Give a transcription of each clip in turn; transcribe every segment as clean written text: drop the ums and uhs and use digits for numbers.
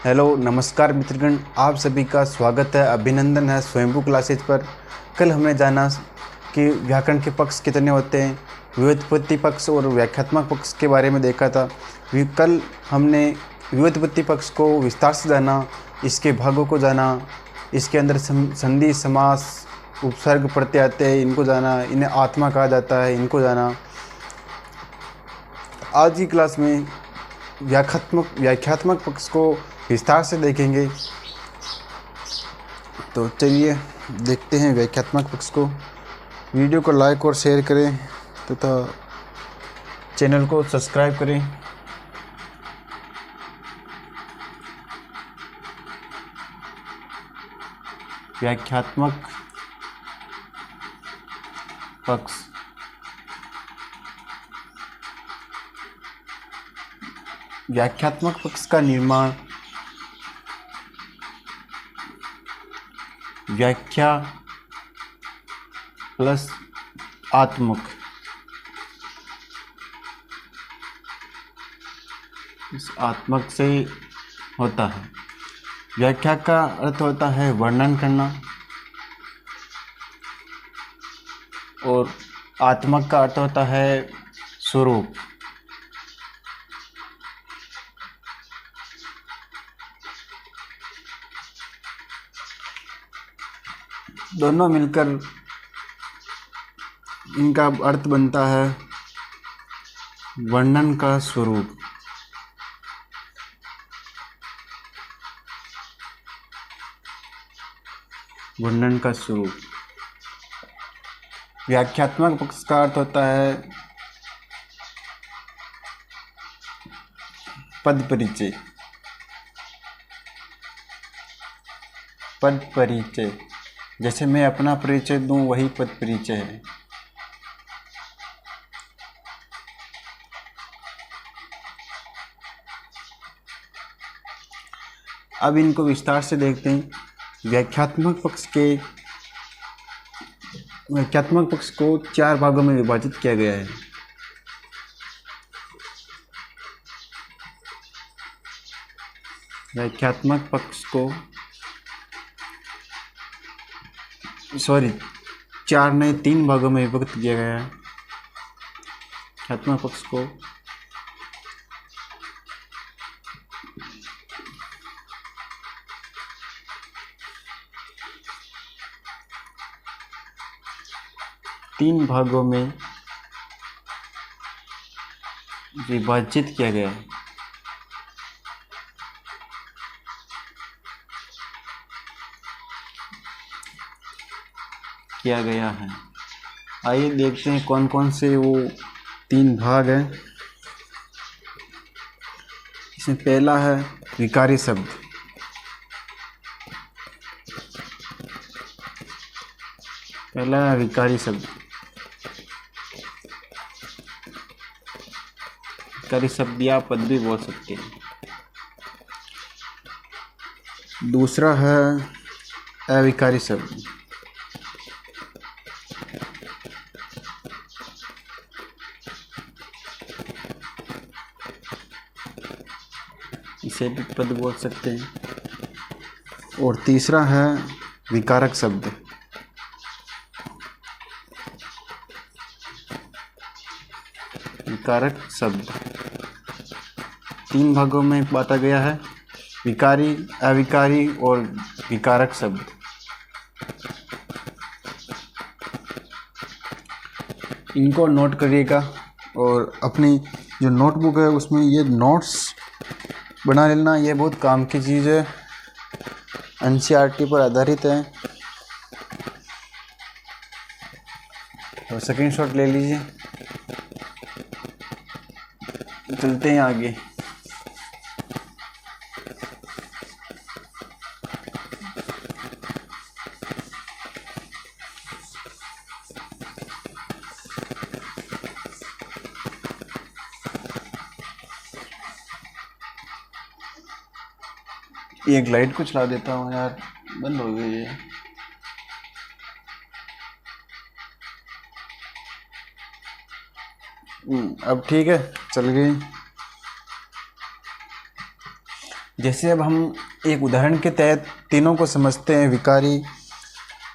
Hello नमस्कार मित्रगण, आप सभी का स्वागत है, अभिनंदन है स्वयंभू क्लासेज पर। कल हमने जाना कि व्याकरण के पक्ष कितने होते हैं, व्युत्पत्ति पक्ष और व्याख्यात्मक पक्ष के बारे में देखा था। कल हमने व्युत्पत्ति पक्ष को विस्तार से जाना, इसके भागों को जाना, इसके अंदर संधि समास उपसर्ग प्रत्यय आते हैं इनको जाना, इन्हें आत्मा कहा जाता है इनको जाना। आज की क्लास में व्याख्यात्मक पक्ष को विस्तार से देखेंगे। तो चलिए देखते हैं व्याख्यात्मक पक्ष को। वीडियो को लाइक और शेयर करें तथा चैनल को सब्सक्राइब करें। व्याख्यात्मक पक्ष व्याख्यात्मक पक्ष का निर्माण व्याख्या प्लस आत्मक, इस आत्मक से होता है। व्याख्या का अर्थ होता है वर्णन करना और आत्मक का अर्थ होता है स्वरूप। दोनों मिलकर इनका अर्थ बनता है वर्णन का स्वरूप। वर्णन का स्वरूप। व्याख्यात्मक पक्ष का अर्थ होता है पद परिचय। पद परिचय, जैसे मैं अपना परिचय दूं वही पद परिचय है। अब इनको विस्तार से देखते हैं। व्याख्यात्मक पक्ष को 4 भागों में विभाजित किया गया है। व्याख्यात्मक पक्ष को 4 नहीं 3 भागों में विभक्त किया गया है। व्याख्यात्मक पक्ष को तीन भागों में विभाजित किया गया है। आइए देखते हैं कौन कौन से वो 3 भाग हैं। इसमें पहला है विकारी शब्द। पहला है विकारी शब्द। विकारी शब्द या पद भी बोल सकते हैं। दूसरा है अविकारी शब्द। इसे भी पद बोल सकते हैं। और तीसरा है विकारक शब्द। विकारक शब्द 3 भागों में बांटा गया है, विकारी, अविकारी और विकारक शब्द। इनको नोट करिएगा और अपनी जो नोटबुक है उसमें ये नोट्स बना लेना। ये बहुत काम की चीज़ है, एनसीईआरटी पर आधारित है। और स्क्रीनशॉट ले लीजिए। चलते हैं आगे। एक लाइट को चला देता हूँ यार, बंद हो गई है। अब ठीक है, चल गई। जैसे अब हम एक उदाहरण के तहत तीनों को समझते हैं, विकारी,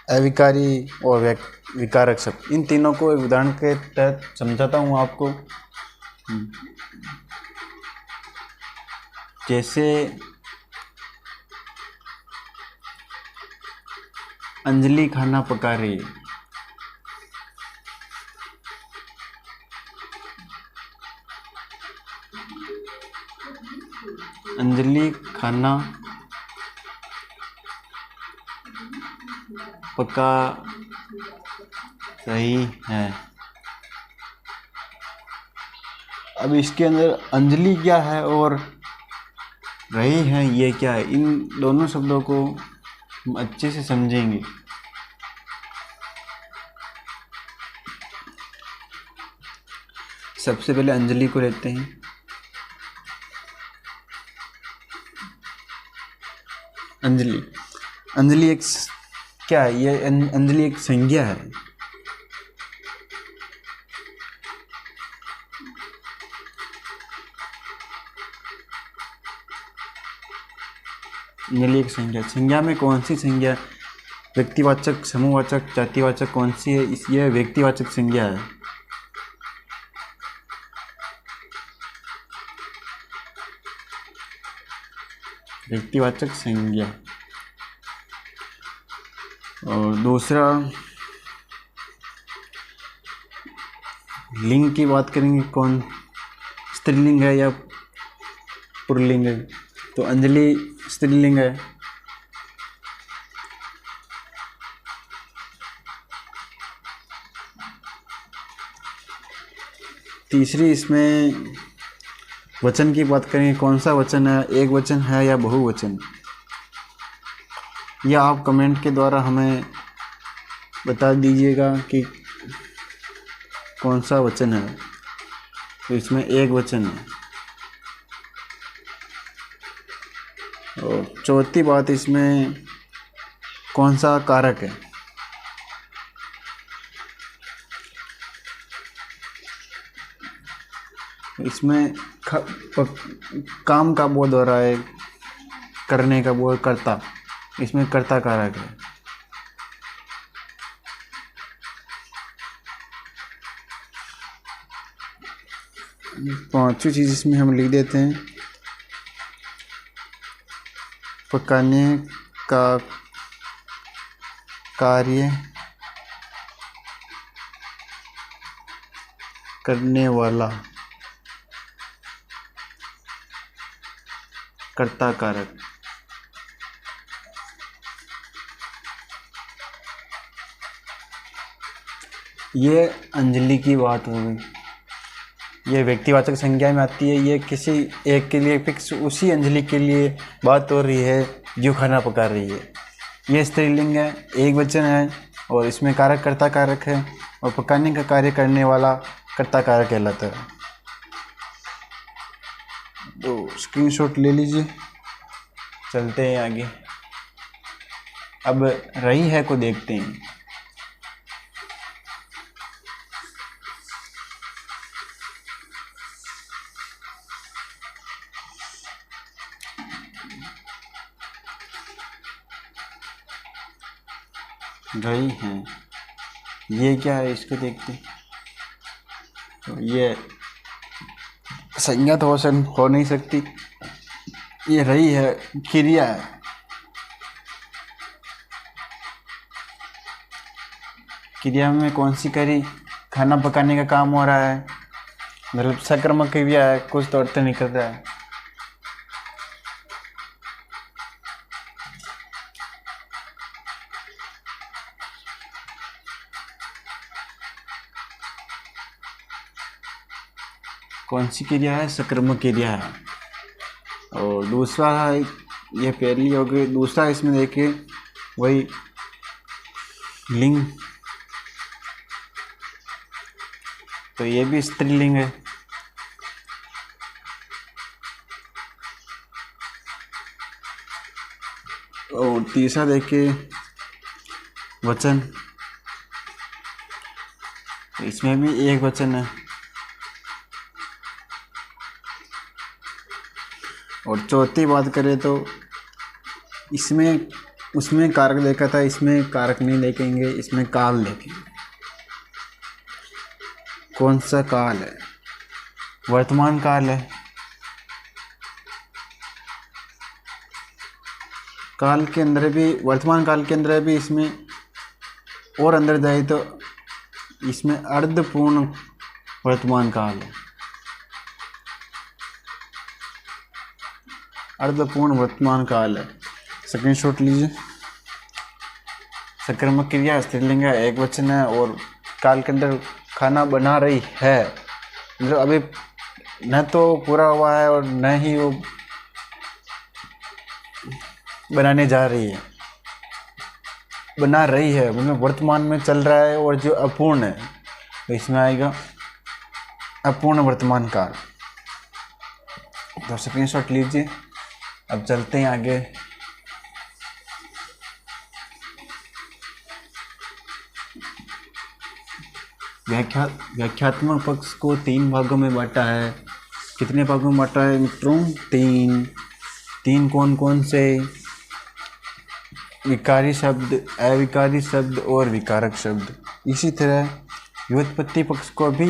अविकारी और विकारक शब्द। इन तीनों को एक उदाहरण के तहत समझाता हूँ आपको। जैसे अंजलि खाना पका रही है। अंजलि खाना पका रही है। अब इसके अंदर अंजलि क्या है और रही है ये क्या है, इन दोनों शब्दों को हम अच्छे से समझेंगे। सबसे पहले अंजलि को लेते हैं। अंजलि एक क्या है, ये अंजलि एक संज्ञा है। अंजलि एक संज्ञा में कौन सी संज्ञा, व्यक्तिवाचक, समूहवाचक, जातिवाचक, कौन सी है? ये व्यक्तिवाचक संज्ञा है। व्यक्तिवाचक संज्ञा। और दूसरा, लिंग की बात करेंगे, कौन स्त्रीलिंग है या पुल्लिंग है? तो अंजलि स्त्रीलिंग है। तीसरी, इसमें वचन की बात करेंगे, कौन सा वचन है, एक वचन है या बहुवचन? या आप कमेंट के द्वारा हमें बता दीजिएगा कि कौन सा वचन है। तो इसमें एक वचन है। और चौथी बात, इसमें कौन सा कारक है? इसमें काम का बोध हो रहा है, करने का बोध, कर्ता, इसमें कर्ता कारक है। पांचवी चीज इसमें हम लिख देते हैं, पकाने का कार्य करने वाला कर्ता कारक। ये अंजलि की बात हो गई। ये व्यक्तिवाचक संज्ञा में आती है। ये किसी एक के लिए फिक्स, उसी अंजलि के लिए बात हो रही है जो खाना पका रही है। ये स्त्रीलिंग है, एक वचन है और इसमें कारक कर्ता कारक है और पकाने का कार्य करने वाला कर्ता कारक कहलाता है। तो स्क्रीनशॉट ले लीजिए, चलते हैं आगे। अब रही है को देखते हैं। रही है, ये क्या है, इसको देखते हैं। तो ये संज्ञा तो वचन हो नहीं सकती। ये रही है, क्रिया है। क्रिया में कौन सी करी, खाना पकाने का काम हो रहा है, मतलब सकर्मक क्रिया है, कुछ तो अर्थ निकल रहा है। कौन सी क्रिया है, सकर्मक क्रिया है। और दूसरा है, ये पहली हो गई। दूसरा इसमें देखिए, वही लिंग, तो ये भी स्त्रीलिंग है। और तीसरा देखिए, वचन, तो इसमें भी एक वचन है। और चौथी बात करें तो इसमें उसमें कारक देखा था, इसमें कारक नहीं देखेंगे, इसमें काल देखेंगे। कौन सा काल है? वर्तमान काल है। काल के अंदर भी, वर्तमान काल के अंदर भी इसमें और अंदर जाए तो इसमें अर्धपूर्ण वर्तमान काल है। अर्धपूर्ण वर्तमान काल है। स्क्रीनशॉट लीजिए। सक्रामक क्रिया स्त्रीलिंग है, एक वचन है और काल के अंदर खाना बना रही है, मतलब अभी न तो पूरा हुआ है और न ही वो बनाने जा रही है। बना रही है मतलब वर्तमान में चल रहा है, और जो अपूर्ण है तो इसमें आएगा अपूर्ण वर्तमान काल। तो स्क्रीनशॉट लीजिए। अब चलते हैं आगे। व्याख्यात्मक पक्ष को 3 भागों में बांटा है। कितने भागों में बांटा है मित्रों? 3। कौन कौन से? विकारी शब्द, अविकारी शब्द और विकारक शब्द। इसी तरह व्युत्पत्ति पक्ष को भी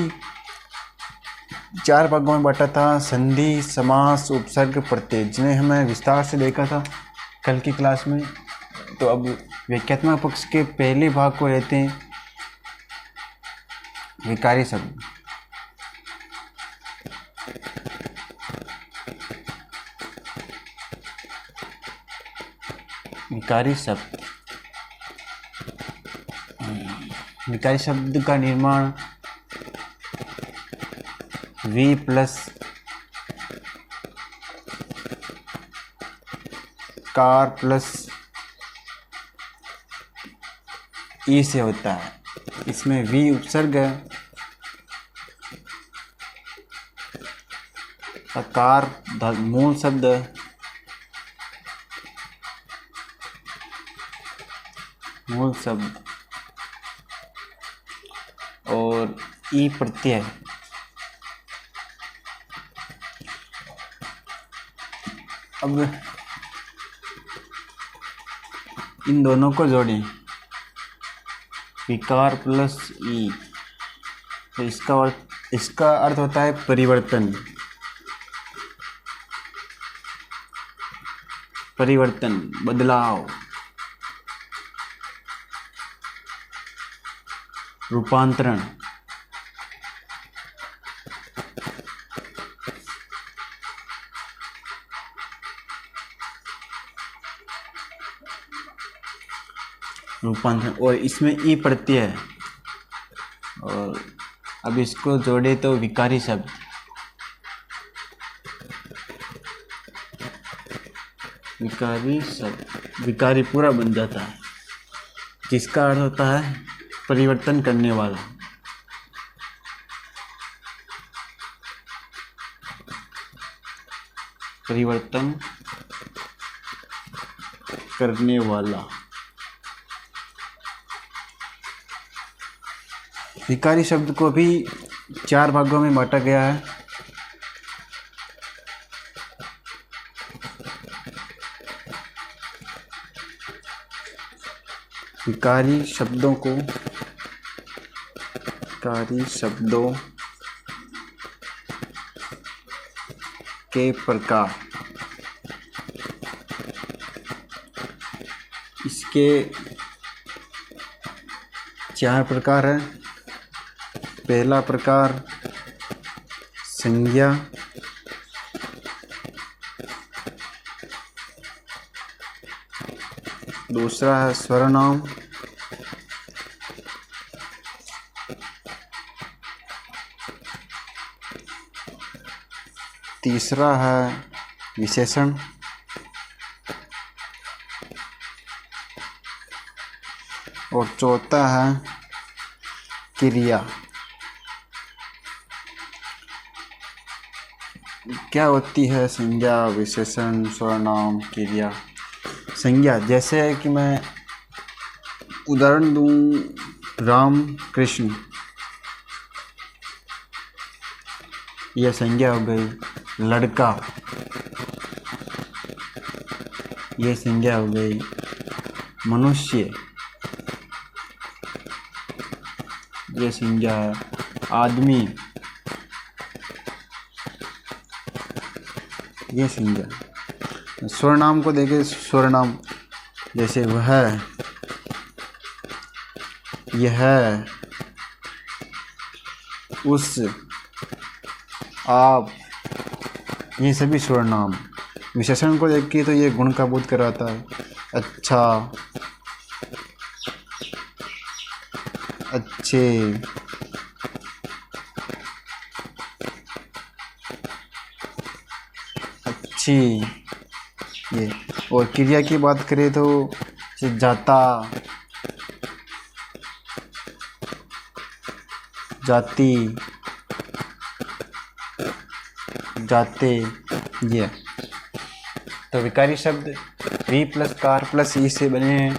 4 भागों में बांटा था। संधि, समास, उपसर्ग, प्रत्यय, जिन्हें हमें विस्तार से देखा था कल की क्लास में। तो अब व्याख्यात्मक पक्ष के पहले भाग को लेते हैं विकारी शब्द। विकारी शब्द, विकारी शब्द का निर्माण वी प्लस कार प्लस ई से होता है। इसमें वी उपसर्ग है, कार मूल शब्द है, मूल शब्द, और ई प्रत्यय। अब इन दोनों को जोड़ें, विकार प्लस ई, तो इसका अर्थ होता है परिवर्तन। परिवर्तन, बदलाव, रूपांतरण। रूपांतरण, और इसमें ई प्रत्यय है। और अब इसको जोड़े तो विकारी शब्द, विकारी शब्द, विकारी पूरा बन जाता है, जिसका अर्थ होता है परिवर्तन करने वाला। परिवर्तन करने वाला। विकारी शब्द को भी 4 भागों में बांटा गया है। विकारी शब्दों के प्रकार। इसके 4 प्रकार हैं। पहला प्रकार संज्ञा, दूसरा है स्वरनाम, तीसरा है विशेषण, और चौथा है क्रिया। क्या होती है संज्ञा, विशेषण, स्वरनाम, क्रिया? संज्ञा, जैसे कि मैं उदाहरण दूं, राम कृष्ण, यह संज्ञा हो गई। लड़का, ये संज्ञा हो गई। मनुष्य, ये संज्ञा है। आदमी, ये संज्ञा। स्वरनाम को देखें, स्वरनाम जैसे वह, यह, उस, आप, ये सभी स्वरनाम। विशेषण को देख के तो ये गुण का बोध कराता है। अच्छा, अच्छे, अच्छी, ये। और क्रिया की बात करें तो जाता, जाती, जाते, ये। तो विकारी शब्द वी प्लस कार प्लस ई से बने हैं,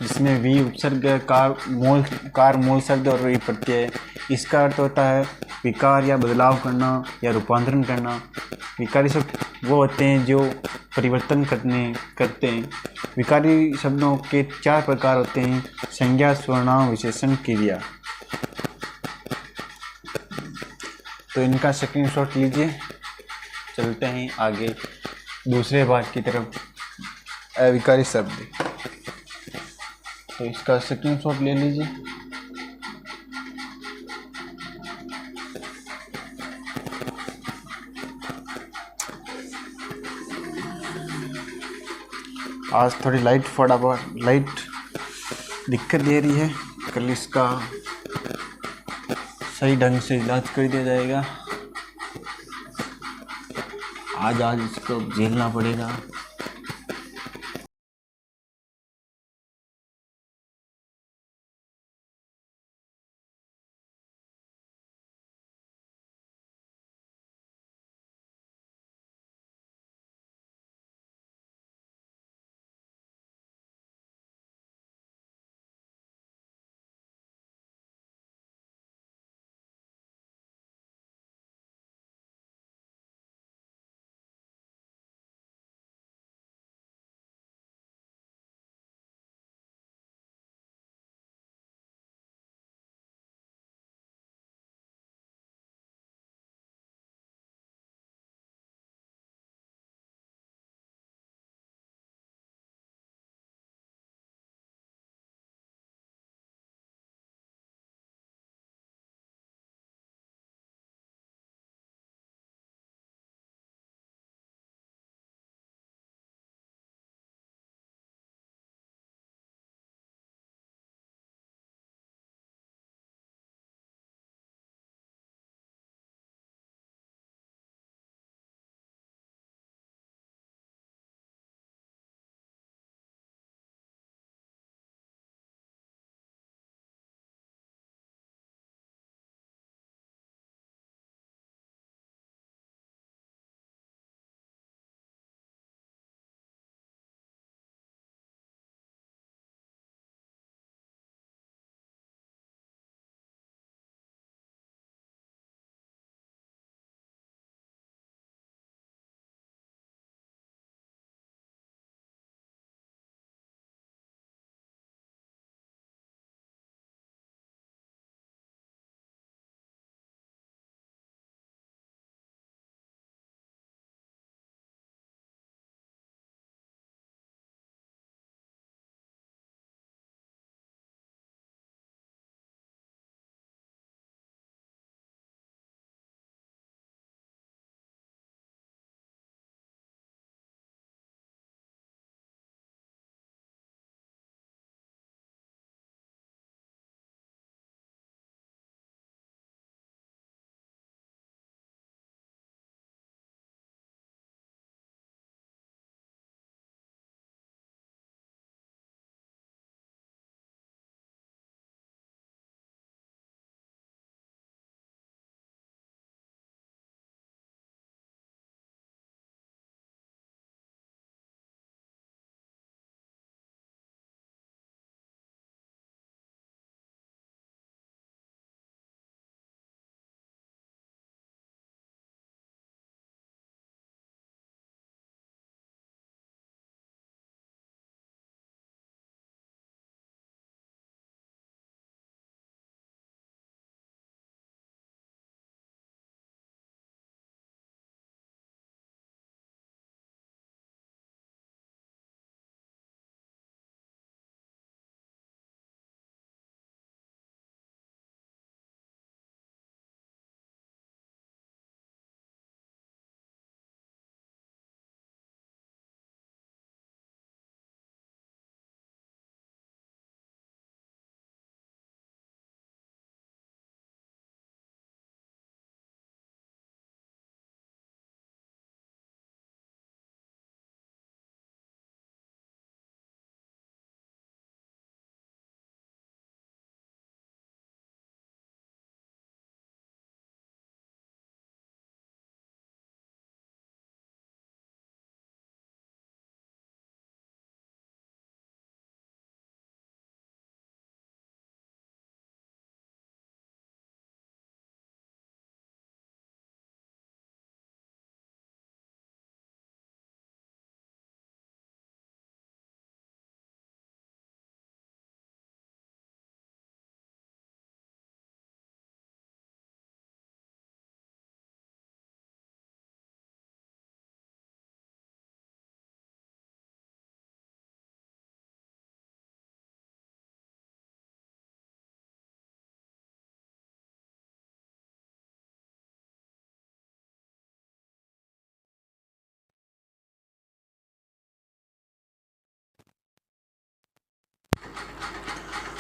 जिसमें वी उपसर्ग, कार मूल शब्द और ई प्रत्यय। इसका अर्थ होता है विकार या बदलाव करना या रूपांतरण करना। विकारी शब्द वो होते हैं जो परिवर्तन करते हैं। विकारी शब्दों के 4 प्रकार होते हैं: संज्ञा, सर्वनाम, विशेषण, क्रिया। तो इनका स्क्रीनशॉट लीजिए। चलते हैं आगे दूसरे भाग की तरफ, अविकारी शब्द। तो इसका स्क्रीनशॉट ले लीजिए। आज थोड़ी लाइट दिक्कत दे रही है, कल इसका सही ढंग से इलाज कर दिया जाएगा। आज इसको झेलना पड़ेगा।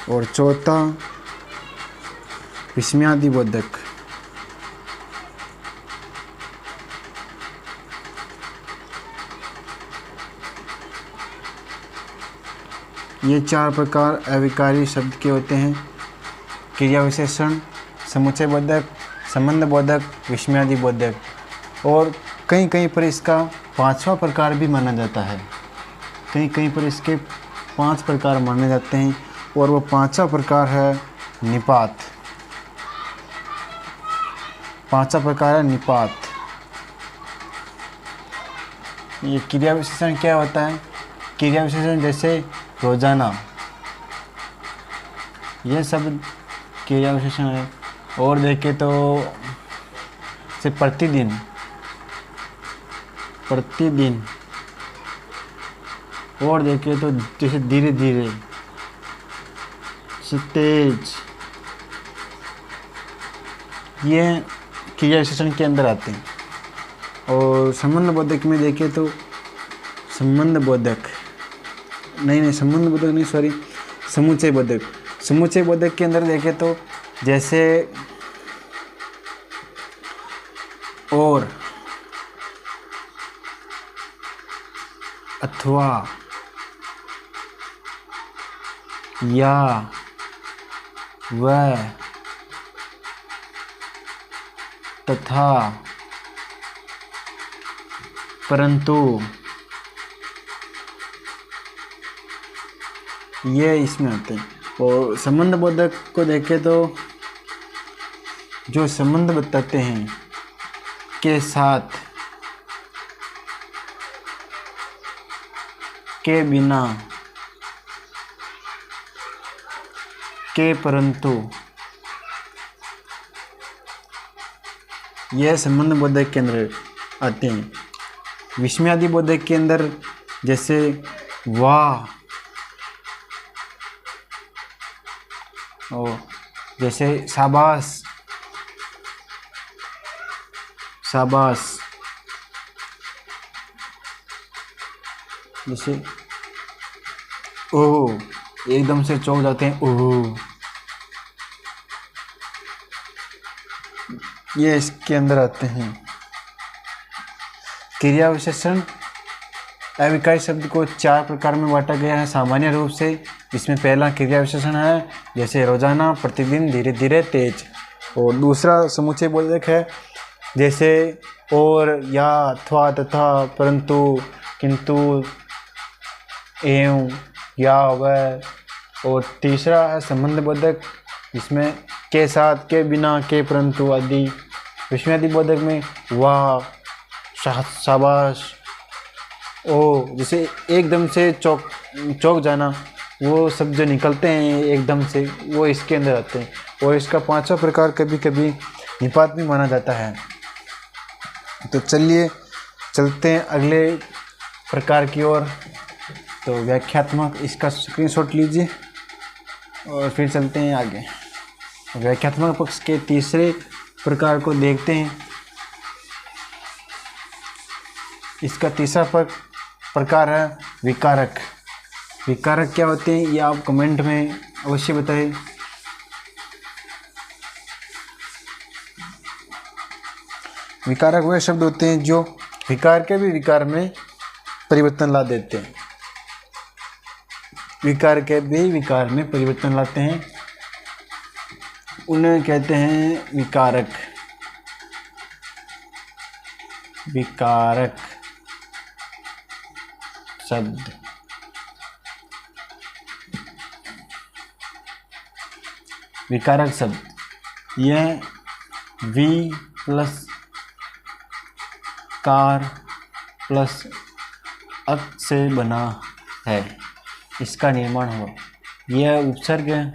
और चौथा विस्मयादिबोधक। ये 4 प्रकार अविकारी शब्द के होते हैं: क्रिया विशेषण, समुच्चय बोधक, संबंध बोधक, विस्मयादि बोधक। और कहीं कहीं पर इसका 5वां प्रकार भी माना जाता है। कहीं कहीं पर इसके 5 प्रकार माने जाते हैं और वो 5वां प्रकार है निपात। 5वां प्रकार है निपात। ये क्रिया विशेषण क्या होता है? क्रिया विशेषण जैसे रोजाना, यह सब क्रिया विशेषण है। और देखें तो से प्रतिदिन, प्रतिदिन। और देखें तो जैसे धीरे धीरे, से तेज, ये क्रिया विशेषण के अंदर आते हैं। और संबंध बोधक में देखें तो संबंध बोधक नहीं, संबंध बोधक नहीं, सॉरी, समुच्चय बोधक। समुच्चय बोधक के अंदर देखें तो जैसे और, अथवा, या, वह, तथा, परंतु, ये इसमें आते हैं। और संबंध बोधक को देखें तो जो संबंध बताते हैं के साथ, के बिना, के परंतु, यह संबंध बोधक के अंदर आते हैं। विस्मयादि बोधक के अंदर जैसे वाह, और जैसे शाबाश, शाबाश, जैसे ओह, एकदम से चौंक जाते हैं, ओह, ये इसके अंदर आते हैं। क्रिया विशेषण अविकारी शब्द को 4 प्रकार में बांटा गया है सामान्य रूप से, जिसमें पहला क्रिया विशेषण है जैसे रोजाना, प्रतिदिन, धीरे धीरे, तेज। और दूसरा समुच्चय बोधक है जैसे और, या, अथवा, तथा, परंतु, किंतु, एवं, या, वह। और तीसरा है संबंध बोधक जिसमें के साथ, के बिना, के परंतु आदि। विस्मयादि बोधक में वाह, शाबाश, ओ, जैसे एकदम से चौंक जाना, वो सब जो निकलते हैं एकदम से, वो इसके अंदर आते हैं। और इसका 5वां प्रकार कभी कभी निपात भी माना जाता है। तो चलिए चलते हैं अगले प्रकार की ओर। तो व्याख्यात्मक, इसका स्क्रीनशॉट लीजिए और फिर चलते हैं आगे। व्याख्यात्मक पक्ष के तीसरे प्रकार को देखते हैं। इसका तीसरा प्रकार है विकारक। विकारक क्या होते हैं ये आप कमेंट में अवश्य बताएं। विकारक वह शब्द होते हैं जो विकार के भी विकार में परिवर्तन ला देते हैं। विकार के भी विकार में परिवर्तन लाते हैं, उन्हें कहते हैं विकारक। विकारक शब्द। विकारक शब्द यह वी प्लस कार प्लस अक से बना है, इसका निर्माण हुआ। यह उपसर्ग है,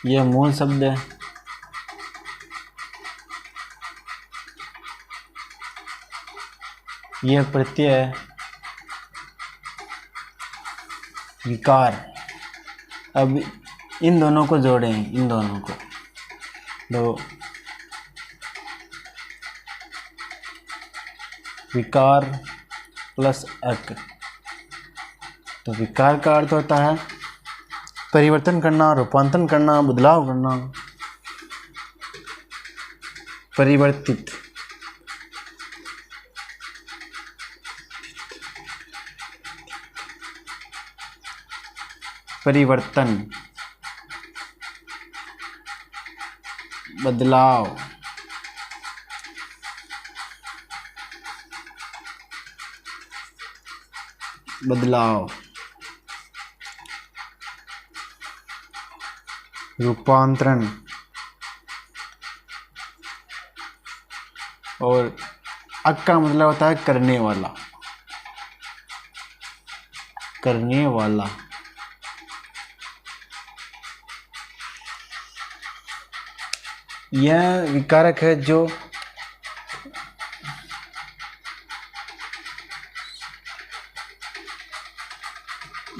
यह मूल शब्द है, यह प्रत्यय है। विकार, अब इन दोनों को जोड़ें, इन दोनों को दो, विकार प्लस अक, तो विकार का अर्थ होता है परिवर्तन करना, रूपांतरण करना, बदलाव करना, परिवर्तित। परिवर्तन, बदलाव, बदलाव, रूपांतरण, और अक का मतलब होता है करने वाला, करने वाला। यह विकारक है जो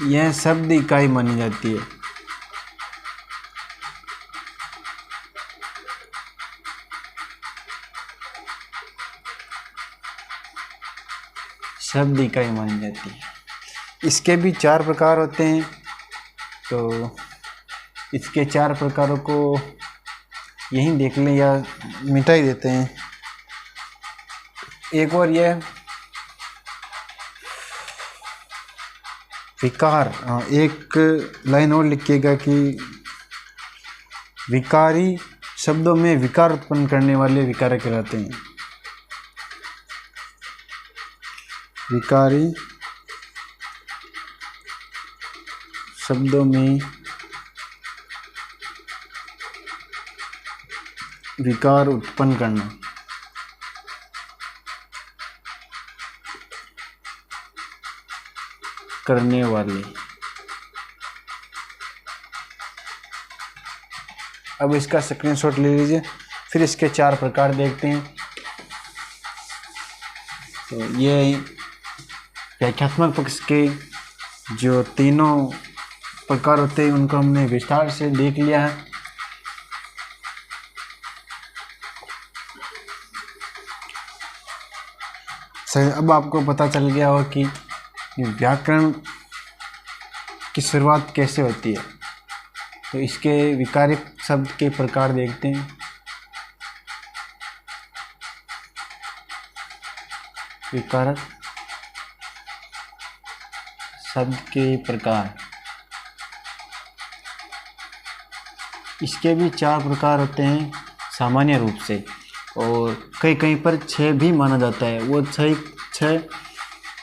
यह शब्द इकाई मानी जाती है। शब्द इकाई मानी जाती है। इसके भी 4 प्रकार होते हैं, तो इसके 4 प्रकारों को यहीं देख लें या मिटा ही देते हैं। एक और यह विकार, एक लाइन और लिखिएगा कि विकारी शब्दों में विकार उत्पन्न करने वाले विकारक कहलाते हैं। विकारी शब्दों में विकार उत्पन्न करना, करने वाले। अब इसका स्क्रीनशॉट ले लीजिए, फिर इसके 4 प्रकार देखते हैं। तो ये व्याख्यात्मक पक्ष के जो तीनों प्रकार होते हैं उनको हमने विस्तार से देख लिया है। अब आपको पता चल गया हो कि व्याकरण की शुरुआत कैसे होती है। तो इसके विकारिक शब्द के प्रकार देखते हैं। विकारक शब्द के प्रकार, इसके भी 4 प्रकार होते हैं सामान्य रूप से, और कहीं पर 6 भी माना जाता है। वो 6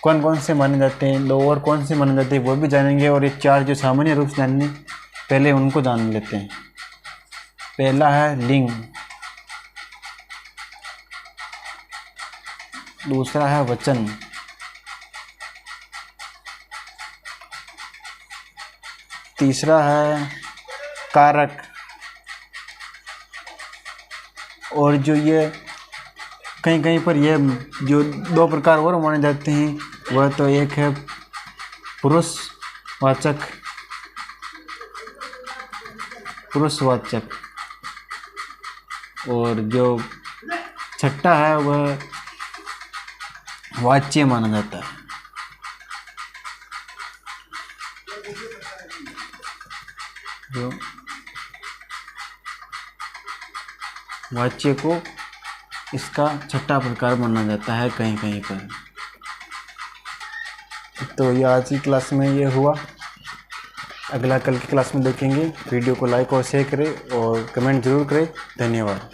कौन कौन से माने जाते हैं, 2 और कौन से माने जाते हैं वो भी जानेंगे। और ये 4 जो सामान्य रूप से जानने, पहले उनको जान लेते हैं। पहला है लिंग, दूसरा है वचन, तीसरा है कारक, और जो ये कहीं पर ये जो 2 प्रकार और माने जाते हैं, वह तो एक है पुरुषवाचक, और जो छठा है वह वाच्य माना जाता है। जो वाच्य को इसका छठा प्रकार माना जाता है कहीं पर। तो ये आज की क्लास में ये हुआ। अगला कल की क्लास में देखेंगे। वीडियो को लाइक और शेयर करें और कमेंट जरूर करें। धन्यवाद।